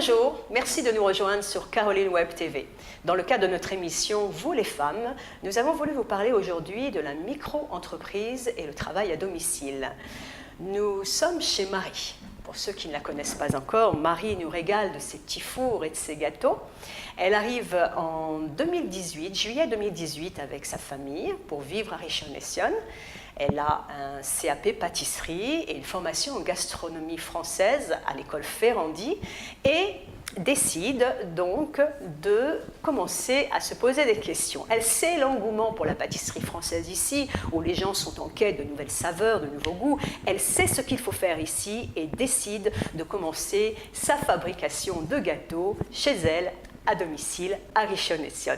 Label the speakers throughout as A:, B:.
A: Bonjour, merci de nous rejoindre sur Caroline Web TV. Dans le cadre de notre émission Vous les femmes, nous avons voulu vous parler aujourd'hui de la micro-entreprise et le travail à domicile. Nous sommes chez Marie. Pour ceux qui ne la connaissent pas encore, Marie nous régale de ses petits fours et de ses gâteaux. Elle arrive en 2018, juillet 2018, avec sa famille pour vivre à Richon-les-Sion. Elle a un CAP pâtisserie et une formation en gastronomie française à l'école Ferrandi et décide donc de commencer à se poser des questions. Elle sait l'engouement pour la pâtisserie française ici, où les gens sont en quête de nouvelles saveurs, de nouveaux goûts. Elle sait ce qu'il faut faire ici et décide de commencer sa fabrication de gâteaux chez elle, à domicile, à Richon-les-Sion.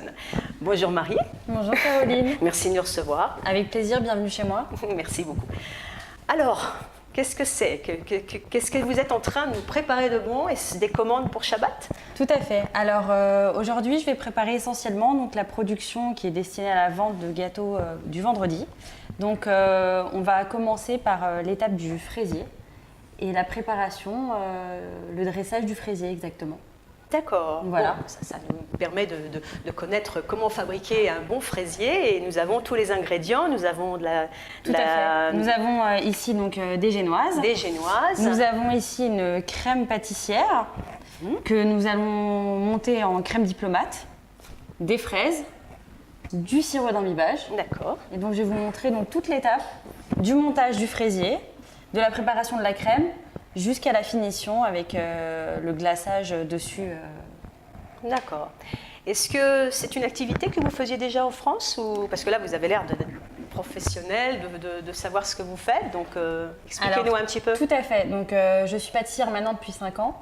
A: Bonjour Marie.
B: Bonjour Caroline.
A: Merci de nous recevoir.
B: Avec plaisir, bienvenue chez moi.
A: Merci beaucoup. Alors, qu'est-ce que c'est? Qu'est-ce que vous êtes en train de nous préparer de bon? Est-ce des commandes pour Shabbat?
B: Tout à fait. Alors aujourd'hui, je vais préparer essentiellement donc, la production qui est destinée à la vente de gâteaux du vendredi. Donc on va commencer par l'étape du fraisier et la préparation, le dressage du fraisier exactement.
A: D'accord,
B: voilà.
A: Bon, ça nous permet de connaître comment fabriquer un bon fraisier et nous avons tous les ingrédients, nous avons de la...
B: Tout à fait. Nous avons ici donc des génoises.
A: Des génoises.
B: Nous avons ici une crème pâtissière que nous allons monter en crème diplomate, des fraises, du sirop d'imbibiage.
A: D'accord.
B: Et donc je vais vous montrer donc toute l'étape du montage du fraisier, de la préparation de la crème, jusqu'à la finition avec le glaçage dessus.
A: D'accord. Est-ce que c'est une activité que vous faisiez déjà en France ou... Parce que là, vous avez l'air d'être professionnel, de savoir ce que vous faites, donc expliquez-nous un petit peu.
B: Tout à fait. Donc, je suis pâtissière maintenant depuis 5 ans.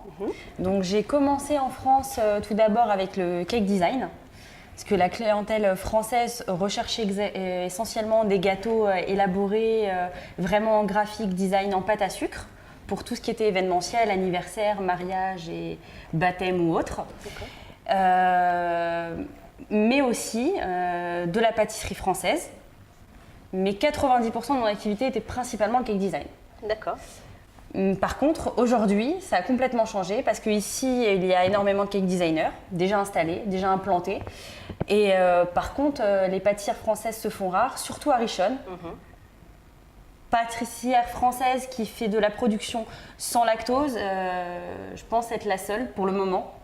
B: Donc, j'ai commencé en France tout d'abord avec le cake design. Parce que la clientèle française recherchait essentiellement des gâteaux élaborés, vraiment graphiques, design en pâte à sucre, pour tout ce qui était événementiel, anniversaire, mariage et baptême ou autre. Mais aussi de la pâtisserie française. Mais 90% de mon activité était principalement le cake design.
A: D'accord.
B: Par contre, aujourd'hui, ça a complètement changé parce qu'ici, il y a énormément de cake designers déjà installés, déjà implantés. Et par contre, les pâtissières françaises se font rares, surtout à Richon. Pâtissière française qui fait de la production sans lactose, je pense être la seule pour le moment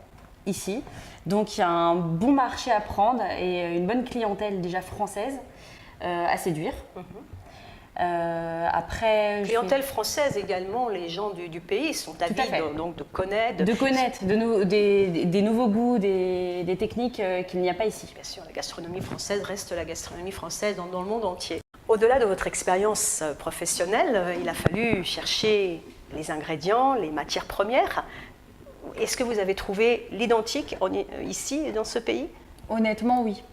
B: ici. Donc il y a un bon marché à prendre et une bonne clientèle déjà française à séduire. Après,
A: clientèle française également, les gens du pays sont avides donc de connaître.
B: Des nouveaux goûts, des techniques qu'il n'y a pas ici.
A: Bien sûr, la gastronomie française reste la gastronomie française dans le monde entier. Au-delà de votre expérience professionnelle, il a fallu chercher les ingrédients, les matières premières. Est-ce que vous avez trouvé l'identique ici, dans ce pays?
B: Honnêtement, oui.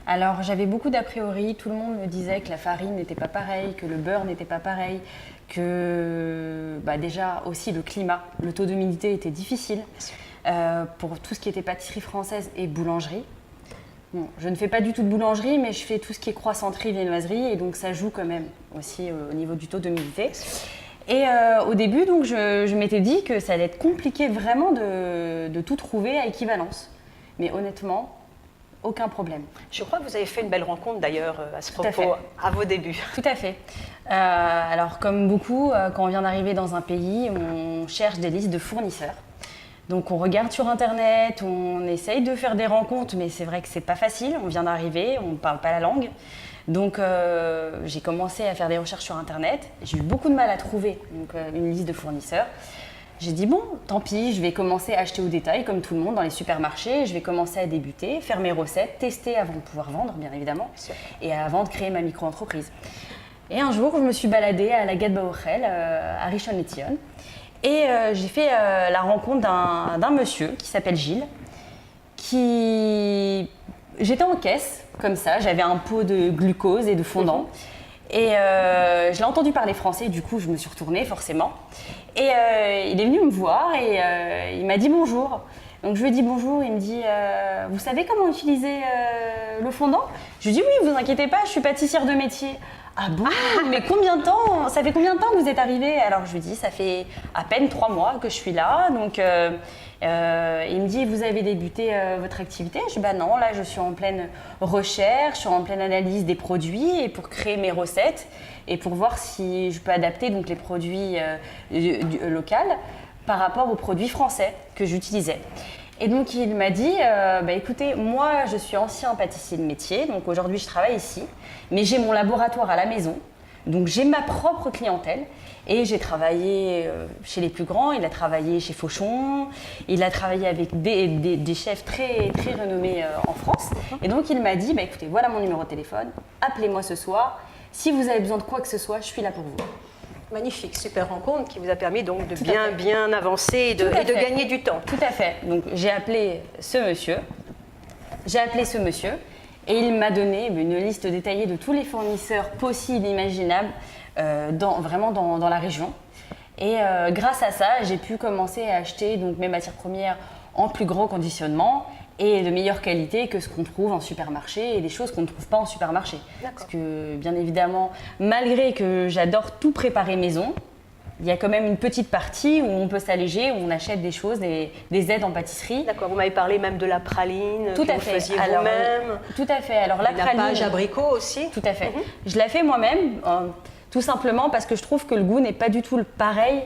B: Alors, j'avais beaucoup d'a priori. Tout le monde me disait que la farine n'était pas pareille, que le beurre n'était pas pareil, que déjà aussi le climat, le taux d'humidité était difficile pour tout ce qui était pâtisserie française et boulangerie. Bon, je ne fais pas du tout de boulangerie, mais je fais tout ce qui est croissanterie, viennoiserie, et donc ça joue quand même aussi au niveau du taux d'humidité. Et au début, donc, je m'étais dit que ça allait être compliqué vraiment de tout trouver à équivalence. Mais honnêtement, aucun problème.
A: Je crois que vous avez fait une belle rencontre d'ailleurs à ce propos, à vos débuts.
B: Tout à fait. Alors comme beaucoup, quand on vient d'arriver dans un pays, on cherche des listes de fournisseurs. Donc on regarde sur internet, on essaye de faire des rencontres, mais c'est vrai que c'est pas facile, on vient d'arriver, on ne parle pas la langue. Donc j'ai commencé à faire des recherches sur internet, j'ai eu beaucoup de mal à trouver une liste de fournisseurs. J'ai dit bon, tant pis, je vais commencer à acheter au détail comme tout le monde dans les supermarchés, je vais commencer à débuter, faire mes recettes, tester avant de pouvoir vendre bien évidemment, et avant de créer ma micro-entreprise. Et un jour, je me suis baladée à la Gad Baochel, à Richon-les-Sion, et j'ai fait la rencontre d'un monsieur qui s'appelle Gilles, J'étais en caisse, comme ça, j'avais un pot de glucose et de fondant, et je l'ai entendu parler français, du coup je me suis retournée forcément, et il est venu me voir et il m'a dit bonjour. Donc je lui ai dit bonjour, il me dit « Vous savez comment utiliser le fondant ?» Je lui ai dit « Oui, vous inquiétez pas, je suis pâtissière de métier. » « Ah bon? Mais combien de temps? Ça fait combien de temps que vous êtes arrivé? Alors je lui dis, ça fait à peine 3 mois que je suis là. Donc il me dit, vous avez débuté votre activité? Je dis, bah non, là je suis en pleine recherche, je suis en pleine analyse des produits et pour créer mes recettes et pour voir si je peux adapter donc les produits locaux par rapport aux produits français que j'utilisais. Et donc il m'a dit, bah, écoutez, moi je suis ancien pâtissier de métier, donc aujourd'hui je travaille ici, mais j'ai mon laboratoire à la maison, donc j'ai ma propre clientèle et j'ai travaillé chez les plus grands, il a travaillé chez Fauchon, il a travaillé avec des chefs très, très renommés en France. Et donc il m'a dit, bah, écoutez, voilà mon numéro de téléphone, appelez-moi ce soir, si vous avez besoin de quoi que ce soit, je suis là pour vous.
A: Magnifique, super rencontre qui vous a permis donc de bien avancer et de gagner du temps.
B: Tout à fait. Donc j'ai appelé ce monsieur et il m'a donné une liste détaillée de tous les fournisseurs possibles, imaginables, vraiment dans la région. Et grâce à ça, j'ai pu commencer à acheter donc, mes matières premières en plus gros conditionnement et de meilleure qualité que ce qu'on trouve en supermarché et des choses qu'on ne trouve pas en supermarché. Parce que bien évidemment, malgré que j'adore tout préparer maison, il y a quand même une petite partie où on peut s'alléger, où on achète des choses, des aides en pâtisserie.
A: D'accord, vous m'avez parlé même de la praline
B: tout
A: que
B: à
A: vous
B: fait.
A: faisiez vous-même.
B: Tout à fait. Alors la praline,
A: nappage abricot aussi.
B: Tout à fait. Je la fais moi-même, tout simplement parce que je trouve que le goût n'est pas du tout pareil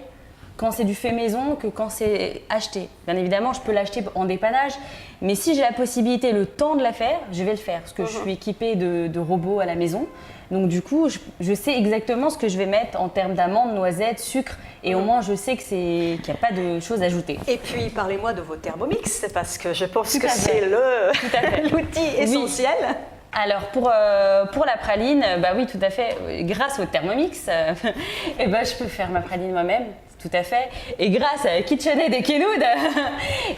B: quand c'est du fait maison que quand c'est acheté. Bien évidemment, je peux l'acheter en dépannage, mais si j'ai la possibilité, le temps de la faire, je vais le faire parce que je suis équipée de robots à la maison. Donc du coup, je sais exactement ce que je vais mettre en termes d'amandes, noisettes, sucre, et au moins je sais qu'il n'y a pas de choses ajoutées.
A: Et puis, parlez-moi de vos Thermomix, parce que je pense que c'est l'outil essentiel.
B: Oui. Alors pour la praline, bah oui, tout à fait. Grâce au Thermomix, eh ben, je peux faire ma praline moi-même. Tout à fait. Et grâce à KitchenAid et Kenwood,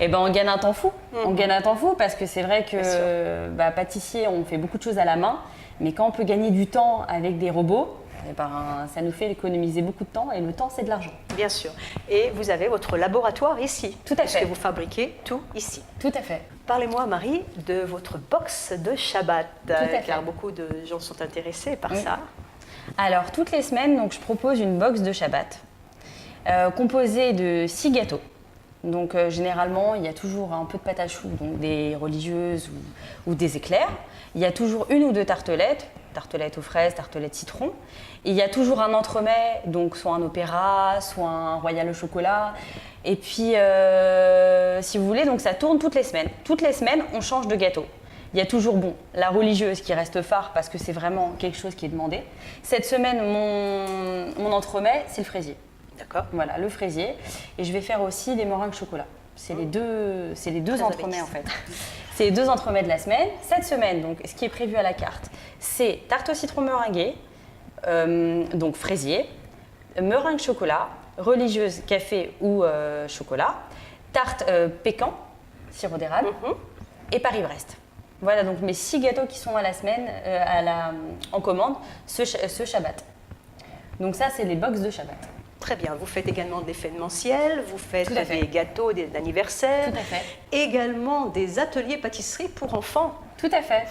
B: eh ben, on gagne un temps fou. On gagne un temps fou parce que c'est vrai que pâtissier, on fait beaucoup de choses à la main. Mais quand on peut gagner du temps avec des robots, eh ben, ça nous fait économiser beaucoup de temps et le temps, c'est de l'argent.
A: Bien sûr. Et vous avez votre laboratoire ici.
B: Tout à fait.
A: Parce que vous fabriquez tout ici.
B: Tout à fait.
A: Parlez-moi, Marie, de votre box de Shabbat.
B: Tout à fait.
A: Car beaucoup de gens sont intéressés par ça.
B: Alors, toutes les semaines, donc, je propose une box de Shabbat composée de 6 gâteaux. Donc, généralement, il y a toujours un peu de pâte à choux, donc des religieuses ou des éclairs. Il y a toujours 1 ou 2 tartelettes aux fraises, tartelettes citron. Et il y a toujours un entremets, donc soit un opéra, soit un royal au chocolat. Et puis, si vous voulez, donc ça tourne toutes les semaines. Toutes les semaines, on change de gâteau. Il y a toujours la religieuse qui reste phare parce que c'est vraiment quelque chose qui est demandé. Cette semaine, mon entremets, c'est le fraisier.
A: D'accord.
B: Voilà, le fraisier. Et je vais faire aussi des meringues chocolat. C'est les deux entremets en fait. C'est les 2 entremets de la semaine. Cette semaine, donc, ce qui est prévu à la carte, c'est tarte au citron meringuée, donc fraisier, meringue chocolat, religieuse café ou chocolat, tarte pécan, sirop d'érable et Paris-Brest. Voilà donc mes 6 gâteaux qui sont à la semaine, en commande ce Shabbat. Donc ça, c'est les box de Shabbat.
A: Très bien. Vous faites également de l'événementiel, vous faites des gâteaux d'anniversaire, également des ateliers pâtisserie pour enfants.
B: Tout à fait.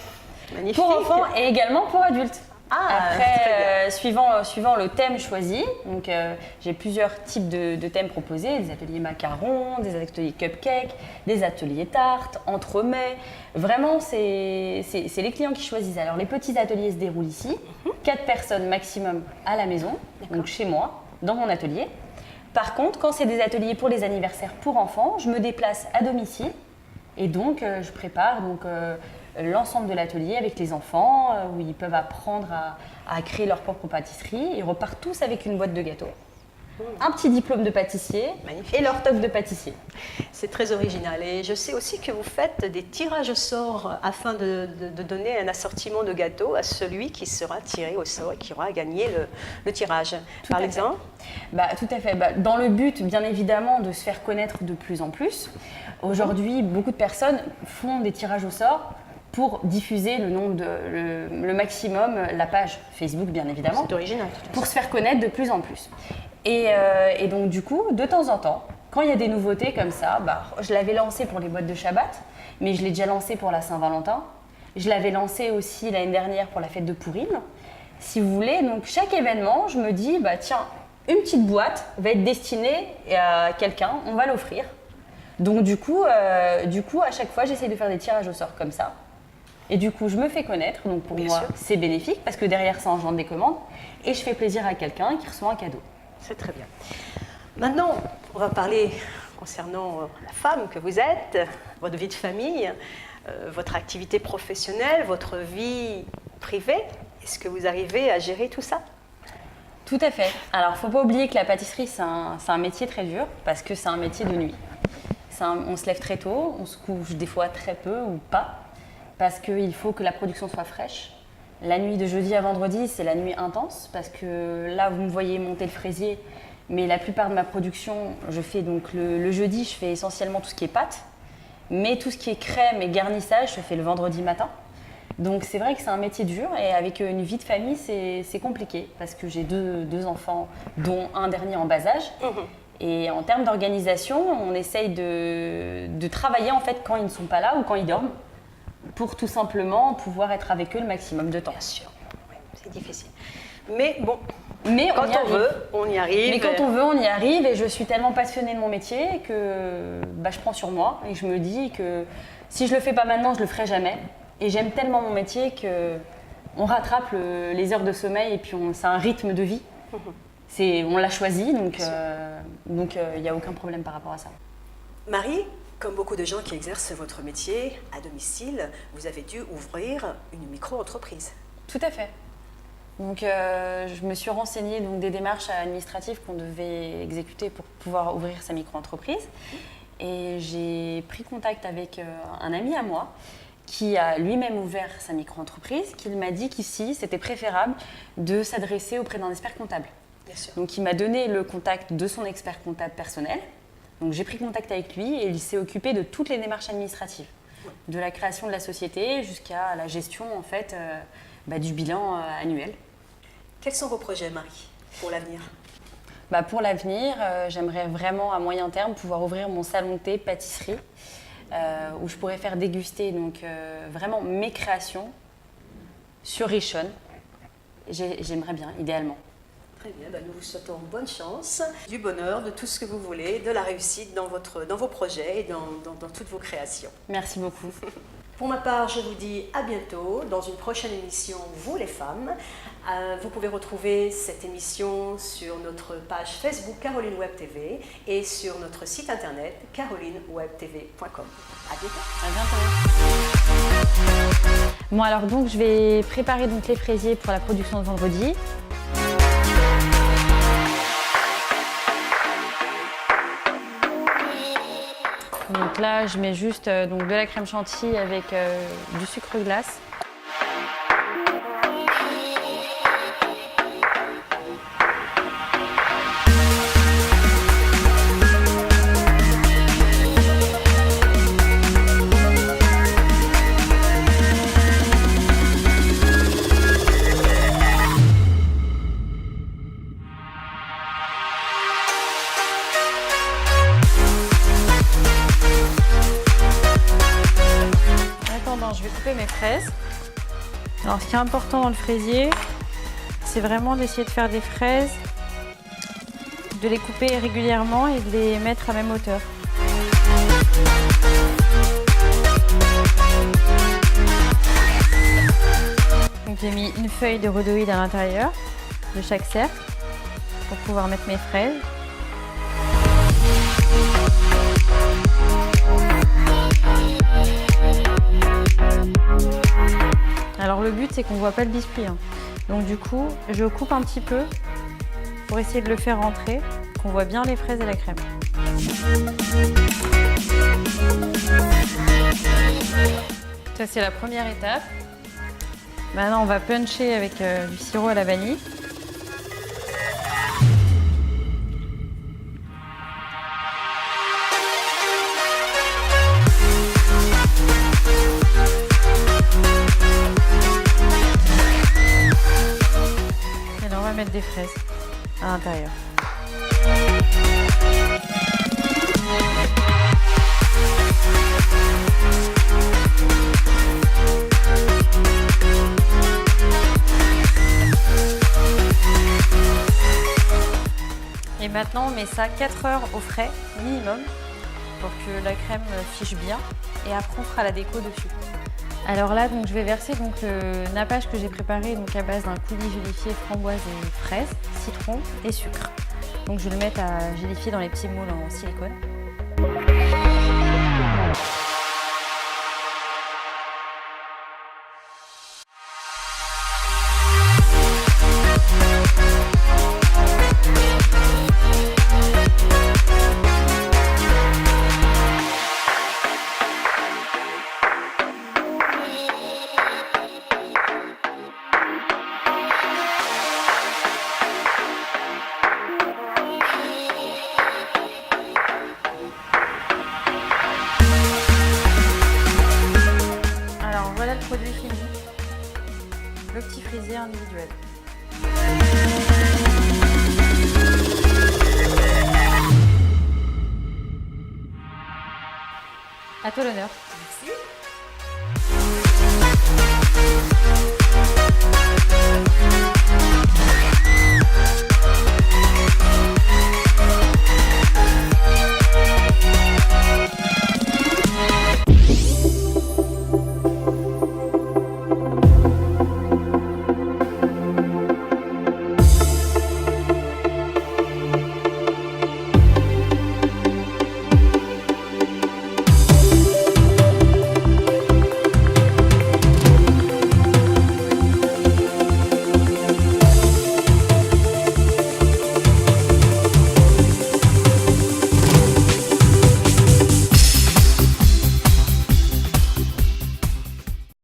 A: Magnifique.
B: Pour enfants et également pour adultes.
A: Après,
B: suivant le thème choisi, donc j'ai plusieurs types de thèmes proposés, des ateliers macarons, des ateliers cupcakes, des ateliers tartes, entremets. Vraiment, c'est les clients qui choisissent. Alors les petits ateliers se déroulent ici, 4 personnes maximum à la maison, donc chez moi, dans mon atelier. Par contre, quand c'est des ateliers pour les anniversaires pour enfants, je me déplace à domicile et donc je prépare l'ensemble de l'atelier avec les enfants où ils peuvent apprendre à créer leur propre pâtisserie. Ils repartent tous avec une boîte de gâteaux, un petit diplôme de pâtissier et leur toque de pâtissier.
A: C'est très original. Et je sais aussi que vous faites des tirages au sort afin de donner un assortiment de gâteaux à celui qui sera tiré au sort et qui aura gagné le tirage. Par exemple
B: Tout à fait. Dans le but, bien évidemment, de se faire connaître de plus en plus. Aujourd'hui, beaucoup de personnes font des tirages au sort pour diffuser le maximum, la page Facebook, bien évidemment.
A: C'est original.
B: Pour se faire connaître de plus en plus. Et donc du coup, de temps en temps, quand il y a des nouveautés comme ça, je l'avais lancé pour les boîtes de Shabbat, mais je l'ai déjà lancé pour la Saint-Valentin. Je l'avais lancé aussi l'année dernière pour la fête de Pourim. si vous voulez. Donc chaque événement, je me dis, bah tiens, une petite boîte va être destinée à quelqu'un, on va l'offrir. Donc du coup, à chaque fois, j'essaie de faire des tirages au sort comme ça. Et du coup, je me fais connaître. Donc pour moi, c'est bénéfique parce que derrière, ça engendre des commandes. Et je fais plaisir à quelqu'un qui reçoit un cadeau.
A: C'est très bien. Maintenant, on va parler concernant la femme que vous êtes, votre vie de famille, votre activité professionnelle, votre vie privée. Est-ce que vous arrivez à gérer tout ça?
B: Tout à fait. Alors, il ne faut pas oublier que la pâtisserie, c'est un métier très dur parce que c'est un métier de nuit. On se lève très tôt, on se couche des fois très peu ou pas parce qu'il faut que la production soit fraîche. La nuit de jeudi à vendredi, c'est la nuit intense parce que là, vous me voyez monter le fraisier, mais la plupart de ma production, je fais donc le jeudi, je fais essentiellement tout ce qui est pâte, mais tout ce qui est crème et garnissage, je fais le vendredi matin. Donc c'est vrai que c'est un métier dur et avec une vie de famille, c'est compliqué parce que j'ai deux enfants, dont un dernier en bas âge. Et en termes d'organisation, on essaye de travailler en fait quand ils ne sont pas là ou quand ils dorment pour tout simplement pouvoir être avec eux le maximum de temps.
A: Bien sûr, oui, c'est difficile. Mais bon,
B: quand
A: on veut, on y arrive.
B: Mais quand on veut, on y arrive et je suis tellement passionnée de mon métier que je prends sur moi et je me dis que si je le fais pas maintenant, je le ferai jamais. Et j'aime tellement mon métier qu'on rattrape les heures de sommeil et puis c'est un rythme de vie. On l'a choisi, donc il n'y a aucun problème par rapport à ça.
A: Marie, comme beaucoup de gens qui exercent votre métier à domicile, vous avez dû ouvrir une micro-entreprise.
B: Tout à fait. Donc je me suis renseignée des démarches administratives qu'on devait exécuter pour pouvoir ouvrir sa micro-entreprise. Et j'ai pris contact avec un ami à moi qui a lui-même ouvert sa micro-entreprise, qui m'a dit qu'ici, c'était préférable de s'adresser auprès d'un expert comptable.
A: Bien sûr.
B: Donc, il m'a donné le contact de son expert comptable personnel. Donc, j'ai pris contact avec lui et il s'est occupé de toutes les démarches administratives, de la création de la société jusqu'à la gestion, en fait, du bilan annuel.
A: Quels sont vos projets, Marie, pour l'avenir ?
B: Pour l'avenir, j'aimerais vraiment, à moyen terme, pouvoir ouvrir mon salon de thé pâtisserie, où je pourrais faire déguster vraiment mes créations sur Richonne. J'aimerais bien, idéalement.
A: Très bien, nous vous souhaitons bonne chance, du bonheur, de tout ce que vous voulez, de la réussite dans vos projets et dans toutes vos créations.
B: Merci beaucoup.
A: Pour ma part, je vous dis à bientôt dans une prochaine émission Vous les femmes. Vous pouvez retrouver cette émission sur notre page Facebook Caroline Web TV et sur notre site internet carolinewebtv.com. À bientôt.
B: À bientôt. Bon, alors donc je vais préparer les fraisiers pour la production de vendredi. Donc là, je mets juste de la crème chantilly avec du sucre glace. Je vais couper mes fraises. Alors ce qui est important dans le fraisier, c'est vraiment d'essayer de faire des fraises, de les couper régulièrement et de les mettre à même hauteur. Donc j'ai mis une feuille de rhodoïde à l'intérieur de chaque cercle pour pouvoir mettre mes fraises. Alors le but c'est qu'on ne voit pas le biscuit. Donc du coup, je coupe un petit peu pour essayer de le faire rentrer, qu'on voit bien les fraises et la crème. Ça c'est la première étape. Maintenant on va puncher avec du sirop à la vanille. Des fraises à l'intérieur.
C: Et maintenant, on met ça 4 heures au frais minimum pour que la crème fiche bien. Et après, on fera la déco dessus. Alors là, donc, je vais verser donc, le nappage que j'ai préparé donc, à base d'un coulis gélifié framboise et fraise, citron et sucre. Donc je vais le mettre à gélifier dans les petits moules en silicone. Voilà le produit fini, le petit fraisier individuel. À toi l'honneur.